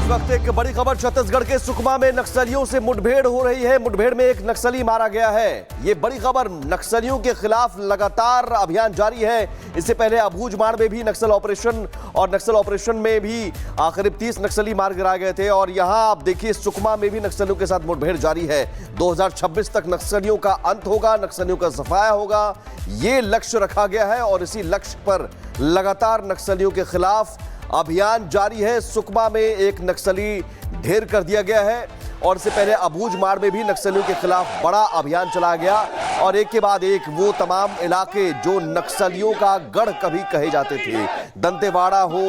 वक्त एक बड़ी खबर छत्तीसगढ़ के सुकमा में नक्सलियों से मुठभेड़ हो रही है। मुठभेड़ में एक नक्सली मारा गया है। ये बड़ी खबर, नक्सलियों के खिलाफ लगातार अभियान जारी है। इससे पहले अबूझमाड़ में भी नक्सल ऑपरेशन में भी करीब 30 नक्सली मार गिराए गए थे। और यहां आप देखिए सुकमा में भी नक्सलियों के साथ मुठभेड़ जारी है। 2026 तक नक्सलियों का अंत होगा, नक्सलियों का सफाया होगा, ये लक्ष्य रखा गया है। और इसी लक्ष्य पर लगातार नक्सलियों के खिलाफ अभियान जारी है। सुकमा में एक नक्सली ढेर कर दिया गया है और इससे पहले अबूझमाड़ में भी नक्सलियों के खिलाफ बड़ा अभियान चलाया गया। और एक के बाद एक वो तमाम इलाके जो नक्सलियों का गढ़ कभी कहे जाते थे, दंतेवाड़ा हो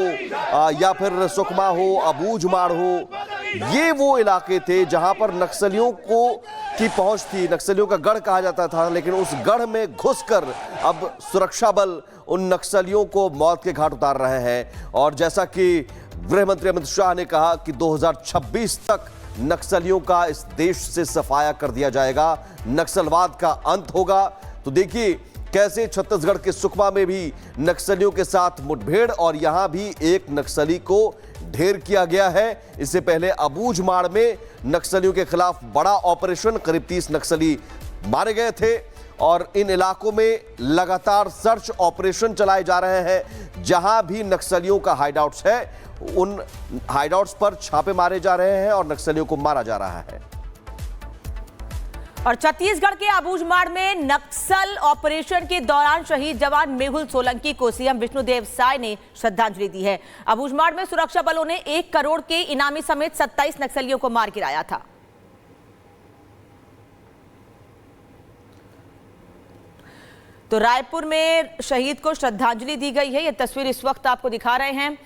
या फिर सुकमा हो, अबूझमाड़ हो, ये वो इलाके थे जहां पर नक्सलियों की पहुंच थी, नक्सलियों का गढ़ कहा जाता था। लेकिन उस गढ़ में घुसकर अब सुरक्षा बल उन नक्सलियों को मौत के घाट उतार रहे हैं। और जैसा कि गृह मंत्री अमित शाह ने कहा कि 2026 तक नक्सलियों का इस देश से सफाया कर दिया जाएगा, नक्सलवाद का अंत होगा। तो देखिए कैसे छत्तीसगढ़ के सुकमा में भी नक्सलियों के साथ मुठभेड़ और यहां भी एक नक्सली को ढेर किया गया है। इससे पहले अबूझमाड़ में नक्सलियों के खिलाफ बड़ा ऑपरेशन, करीब 30 नक्सली मारे गए थे। और इन इलाकों में लगातार सर्च ऑपरेशन चलाए जा रहे हैं। जहां भी नक्सलियों का हाइडआउट्स है, उन हाइडआउट्स पर छापे मारे जा रहे हैं और नक्सलियों को मारा जा रहा है। और छत्तीसगढ़ के अबूझमाड़ में नक्सल ऑपरेशन के दौरान शहीद जवान मेहुल सोलंकी को सीएम विष्णुदेव साय ने श्रद्धांजलि दी है। अबूझमाड़ में सुरक्षा बलों ने 1 करोड़ के इनामी समेत 27 नक्सलियों को मार गिराया था। तो रायपुर में शहीद को श्रद्धांजलि दी गई है। यह तस्वीर इस वक्त आपको दिखा रहे हैं।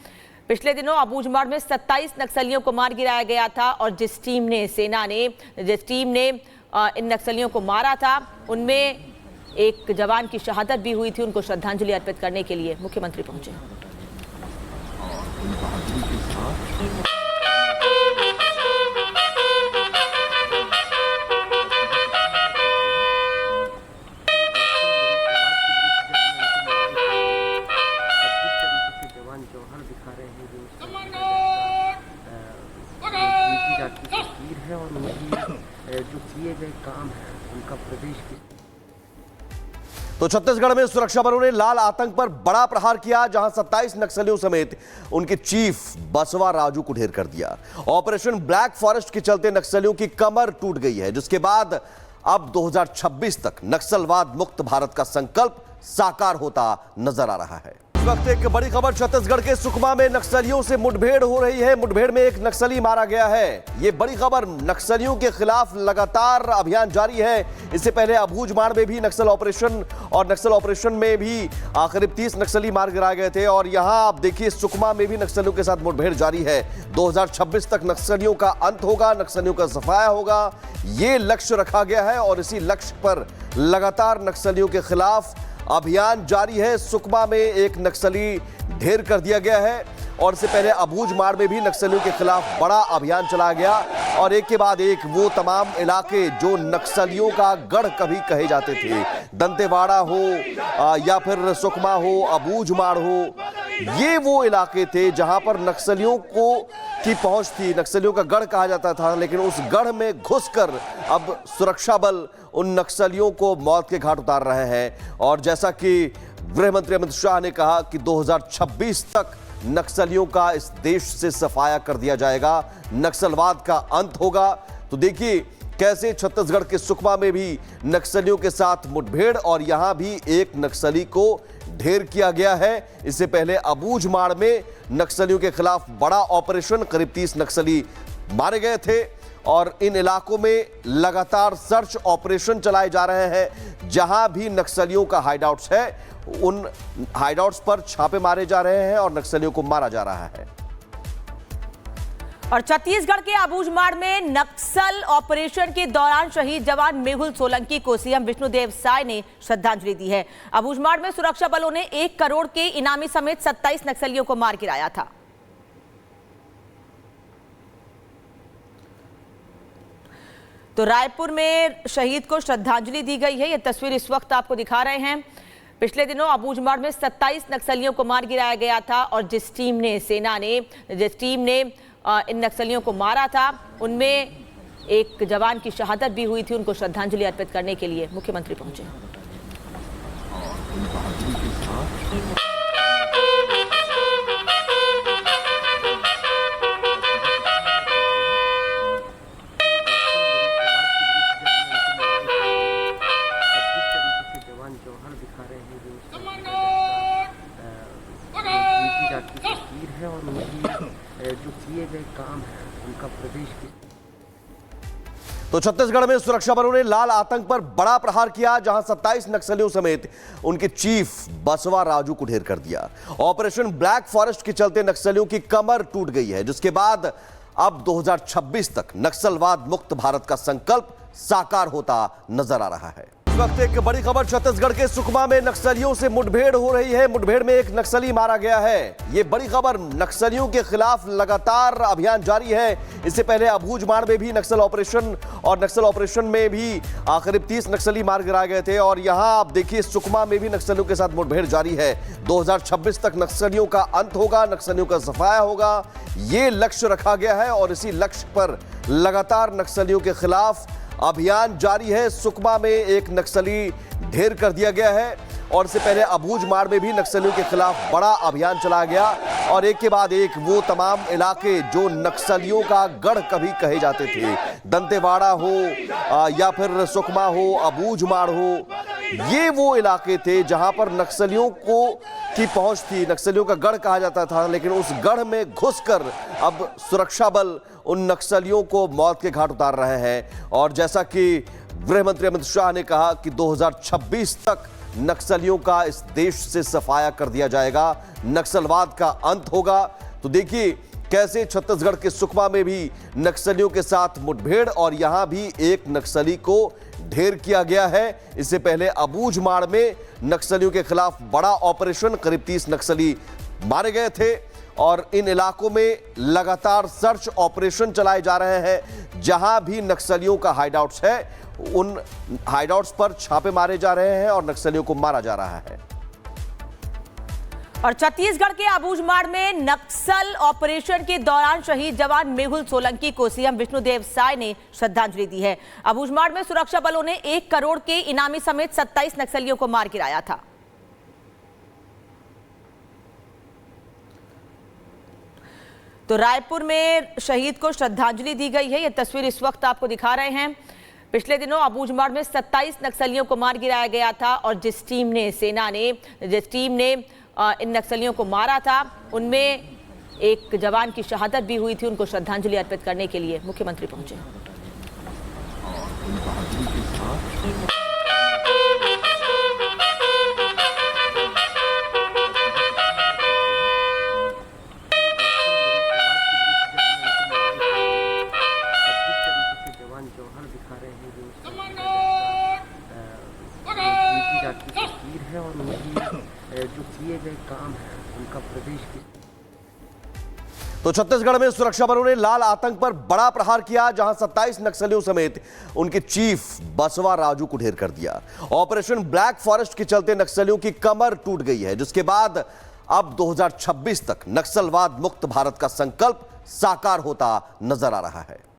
पिछले दिनों अबूझमाड़ में 27 नक्सलियों को मार गिराया गया था और जिस टीम ने इन नक्सलियों को मारा था, उनमें एक जवान की शहादत भी हुई थी। उनको श्रद्धांजलि अर्पित करने के लिए मुख्यमंत्री पहुंचे। जो किए गए काम है उनका प्रदेश की। तो छत्तीसगढ़ में सुरक्षा बलों ने लाल आतंक पर बड़ा प्रहार किया, जहां 27 नक्सलियों समेत उनके चीफ बसवा राजू को ढेर कर दिया। ऑपरेशन ब्लैक फॉरेस्ट के चलते नक्सलियों की कमर टूट गई है, जिसके बाद अब 2026 तक नक्सलवाद मुक्त भारत का संकल्प साकार होता नजर आ रहा है। इस वक्त एक बड़ी खबर, छत्तीसगढ़ के सुकमा में नक्सलियों से मुठभेड़ हो रही है। मुठभेड़ में एक नक्सली मारा गया है। ये बड़ी खबर, नक्सलियों के खिलाफ लगातार अभियान जारी है। इससे पहले अबूझमाड़ में भी नक्सल ऑपरेशन में भी करीब 30 नक्सली मार गिराए गए थे। और यहां आप देखिए सुकमा में भी नक्सलियों के साथ मुठभेड़ जारी है। 2026 तक नक्सलियों का अंत होगा, नक्सलियों का सफाया होगा, ये लक्ष्य रखा गया है। और इसी लक्ष्य पर लगातार नक्सलियों के खिलाफ अभियान जारी है। सुकमा में एक नक्सली ढेर कर दिया गया है और इससे पहले अबूझमाड़ में भी नक्सलियों के खिलाफ बड़ा अभियान चलाया गया। और एक के बाद एक वो तमाम इलाके जो नक्सलियों का गढ़ कभी कहे जाते थे, दंतेवाड़ा हो या फिर सुकमा हो, अबूझमाड़ हो, ये वो इलाके थे जहां पर नक्सलियों की पहुंच थी, नक्सलियों का गढ़ कहा जाता था। लेकिन उस गढ़ में घुसकर अब सुरक्षा बल उन नक्सलियों को मौत के घाट उतार रहे हैं। और जैसा कि गृह मंत्री अमित शाह ने कहा कि 2026 तक नक्सलियों का इस देश से सफाया कर दिया जाएगा, नक्सलवाद का अंत होगा। तो देखिए कैसे छत्तीसगढ़ के सुकमा में भी नक्सलियों के साथ मुठभेड़ और यहां भी एक नक्सली को ढेर किया गया है। इससे पहले अबूझमाड़ में नक्सलियों के खिलाफ बड़ा ऑपरेशन, करीब 30 नक्सली मारे गए थे। और इन इलाकों में लगातार सर्च ऑपरेशन चलाए जा रहे हैं। जहां भी नक्सलियों का हाइडआउट्स है, उन हाइडआउट्स पर छापे मारे जा रहे हैं और नक्सलियों को मारा जा रहा है। और छत्तीसगढ़ के अबूझमाड़ में नक्सल ऑपरेशन के दौरान शहीद जवान मेहुल सोलंकी को सीएम विष्णुदेव साय ने श्रद्धांजलि दी है। अबूझमाड़ में सुरक्षा बलों ने 1 करोड़ के इनामी समेत 27 नक्सलियों को मार गिराया था। तो रायपुर में शहीद को श्रद्धांजलि दी गई है। यह तस्वीर इस वक्त आपको दिखा रहे हैं। पिछले दिनों अबूझमाड़ में 27 नक्सलियों को मार गिराया गया था और जिस टीम ने इन नक्सलियों को मारा था, उनमें एक जवान की शहादत भी हुई थी। उनको श्रद्धांजलि अर्पित करने के लिए मुख्यमंत्री पहुंचे। जवान जौहर दिखा रहे हैं जो जाति की तस्वीर है और उनकी जो किए गए काम है उनका प्रदेश की। तो छत्तीसगढ़ में सुरक्षा बलों ने लाल आतंक पर बड़ा प्रहार किया, जहां 27 नक्सलियों समेत उनके चीफ बसवा राजू को ढेर कर दिया। ऑपरेशन ब्लैक फॉरेस्ट के चलते नक्सलियों की कमर टूट गई है, जिसके बाद अब 2026 तक नक्सलवाद मुक्त भारत का संकल्प साकार होता नजर आ रहा है। इस वक्त एक बड़ी खबर छत्तीसगढ़ के सुकमा में नक्सलियों से मुठभेड़ हो रही है। मुठभेड़ में एक नक्सली मारा गया है। ये बड़ी खबर, नक्सलियों के खिलाफ लगातार अभियान जारी है। इससे पहले अबूझमाड़ में भी नक्सल ऑपरेशन में भी करीब 30 नक्सली मार गिराए गए थे। और यहां आप देखिए सुकमा में भी नक्सलियों के साथ मुठभेड़ जारी है। 2026 तक नक्सलियों का अंत होगा, नक्सलियों का सफाया होगा, ये लक्ष्य रखा गया है और इसी लक्ष्य पर लगातार नक्सलियों के खिलाफ अभियान जारी है। सुकमा में एक नक्सली ढेर कर दिया गया है और इससे पहले अबूझमाड़ में भी नक्सलियों के खिलाफ बड़ा अभियान चलाया गया और एक के बाद एक वो तमाम इलाके जो नक्सलियों का गढ़ कभी कहे जाते थे, दंतेवाड़ा हो या फिर सुकमा हो, अबूझमाड़ हो, ये वो इलाके थे जहां पर नक्सलियों की पहुंच थी, नक्सलियों का गढ़ कहा जाता था। लेकिन उस गढ़ में घुसकर अब सुरक्षा बल उन नक्सलियों को मौत के घाट उतार रहे हैं। और जैसा कि गृह मंत्री अमित शाह ने कहा कि 2026 तक नक्सलियों का इस देश से सफाया कर दिया जाएगा, नक्सलवाद का अंत होगा। तो देखिए कैसे छत्तीसगढ़ के सुकमा में भी नक्सलियों के साथ मुठभेड़ और यहां भी एक नक्सली को ढेर किया गया है। इससे पहले अबूझमाड़ में नक्सलियों के खिलाफ बड़ा ऑपरेशन, करीब 30 नक्सली मारे गए थे और इन इलाकों में लगातार सर्च ऑपरेशन चलाए जा रहे हैं। जहां भी नक्सलियों का हाइडआउट्स है, उन हाइडआउट्स पर छापे मारे जा रहे हैं और नक्सलियों को मारा जा रहा है। और छत्तीसगढ़ के अबूझमाड़ में नक्सल ऑपरेशन के दौरान शहीद जवान मेहुल सोलंकी को सीएम विष्णुदेव साय ने श्रद्धांजलि दी है। अबूझमाड़ में सुरक्षा बलों ने 1 करोड़ के इनामी समेत 27 नक्सलियों को मार गिराया था। तो रायपुर में शहीद को श्रद्धांजलि दी गई है। यह तस्वीर इस वक्त आपको दिखा रहे हैं। पिछले दिनों अबूझमाड़ में 27 नक्सलियों को मार गिराया गया था और जिस टीम ने इन नक्सलियों को मारा था, उनमें एक जवान की शहादत भी हुई थी। उनको श्रद्धांजलि अर्पित करने के लिए मुख्यमंत्री पहुंचे। जवान जौहर दिखा रहे हैं जो जाति की तस्वीर है और उनकी जो किए गए काम है उनका प्रदेश की। तो छत्तीसगढ़ में सुरक्षा बलों ने लाल आतंक पर बड़ा प्रहार किया, जहां 27 नक्सलियों समेत उनके चीफ बसवा राजू को ढेर कर दिया। ऑपरेशन ब्लैक फॉरेस्ट के चलते नक्सलियों की कमर टूट गई है, जिसके बाद अब 2026 तक नक्सलवाद मुक्त भारत का संकल्प साकार होता नजर आ रहा है।